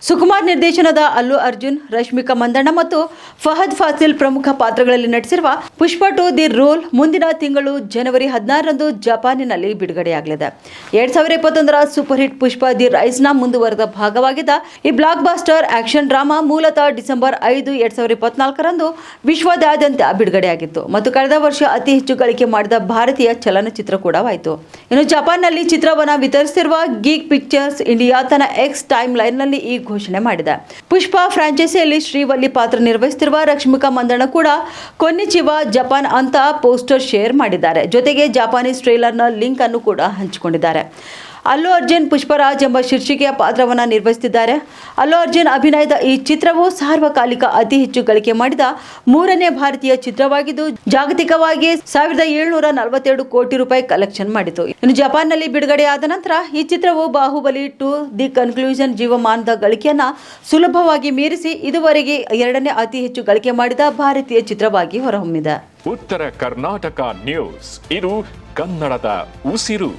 ಸುಕುಮಾರ್ ನಿರ್ದೇಶನದ ಅಲ್ಲು ಅರ್ಜುನ್, ರಶ್ಮಿಕಾ ಮಂದಣ್ಣ ಮತ್ತು ಫಹದ್ ಫಾಸಿಲ್ ಪ್ರಮುಖ ಪಾತ್ರಗಳಲ್ಲಿ ನಟಿಸಿರುವ ಪುಷ್ಪ 2 ದಿ ರೂಲ್ ಮುಂದಿನ ತಿಂಗಳು ಜನವರಿ 16ರಂದು ಜಪಾನಿನಲ್ಲಿ ಬಿಡುಗಡೆಯಾಗಲಿದೆ. 2021ರ ಸೂಪರ್ ಹಿಟ್ ಪುಷ್ಪ ದಿ ರೈಸ್ನ ಮುಂದುವರೆದ ಭಾಗವಾಗಿದ್ದ ಈ ಬ್ಲಾಕ್ ಬಾಸ್ಟರ್ ಆಕ್ಷನ್ ಡ್ರಾಮಾ ಮೂಲತಃ ಡಿಸೆಂಬರ್ 5, 2024ರಂದು ವಿಶ್ವದಾದ್ಯಂತ ಬಿಡುಗಡೆಯಾಗಿತ್ತು ಮತ್ತು ಕಳೆದ ವರ್ಷ ಅತಿ ಹೆಚ್ಚು ಗಳಿಕೆ ಮಾಡಿದ ಭಾರತೀಯ ಚಲನಚಿತ್ರ ಕೂಡವಾಯಿತು. ಇನ್ನು ಜಪಾನ್ನಲ್ಲಿ ಚಿತ್ರವನ್ನು ವಿತರಿಸಿರುವ ಗೀಕ್ ಪಿಕ್ಚರ್ಸ್ ಇಂಡಿಯಾ ತನ್ನ ಎಕ್ಸ್ ಟೈಮ್ ಲೈನ್ನಲ್ಲಿ ಈ ಘೋಷಣೆ ಮಾಡಿದೆ. ಪುಷ್ಪ ಫ್ರಾಂಚೈಸಿಯಲ್ಲಿ ಶ್ರೀವಲ್ಲಿ ಪಾತ್ರ ನಿರ್ವಹಿಸುತ್ತಿರುವ ರಶ್ಮಿಕಾ ಮಂದಣ್ಣ ಕೂಡ ಕೊನ್ನಿಚಿವಾ ಜಪಾನ್ ಅಂತ ಪೋಸ್ಟರ್ ಶೇರ್ ಮಾಡಿದ್ದಾರೆ. ಜೊತೆಗೆ ಜಾಪಾನೀಸ್ ಟ್ರೇಲರ್ನ ಲಿಂಕ್ ಅನ್ನು ಕೂಡ ಹಂಚಿಕೊಂಡಿದ್ದಾರೆ. ಅಲ್ಲು ಅರ್ಜುನ್ ಪುಷ್ಪರಾಜ್ ಎಂಬ ಶೀರ್ಷಿಕೆಯ ಪಾತ್ರವನ್ನು ನಿರ್ವಹಿಸುತ್ತಿದ್ದಾರೆ. ಅಲ್ಲು ಅರ್ಜುನ್ ಅಭಿನಯದ ಈ ಚಿತ್ರವು ಸಾರ್ವಕಾಲಿಕ ಅತಿ ಹೆಚ್ಚು ಗಳಿಕೆ ಮಾಡಿದ 3ನೇ ಭಾರತೀಯ ಚಿತ್ರವಾಗಿದ್ದು ಜಾಗತಿಕವಾಗಿ 1742 ಕೋಟಿ ರೂಪಾಯಿ ಕಲೆಕ್ಷನ್ ಮಾಡಿತು. ಇನ್ನು ಜಪಾನ್ನಲ್ಲಿ ಬಿಡುಗಡೆಯಾದ ನಂತರ ಈ ಚಿತ್ರವು ಬಾಹುಬಲಿ 2 ದಿ ಕನ್ಕ್ಲೂಷನ್ ಜೀವಮಾನದ ಗಳಿಕೆಯನ್ನ ಸುಲಭವಾಗಿ ಮೀರಿಸಿ ಇದುವರೆಗೆ 2ನೇ ಅತಿ ಹೆಚ್ಚು ಗಳಿಕೆ ಮಾಡಿದ ಭಾರತೀಯ ಚಿತ್ರವಾಗಿ ಹೊರಹೊಮ್ಮಿದೆ. ಉತ್ತರ ಕರ್ನಾಟಕ ನ್ಯೂಸ್, ಇದು ಕನ್ನಡದ ಉಸಿರು.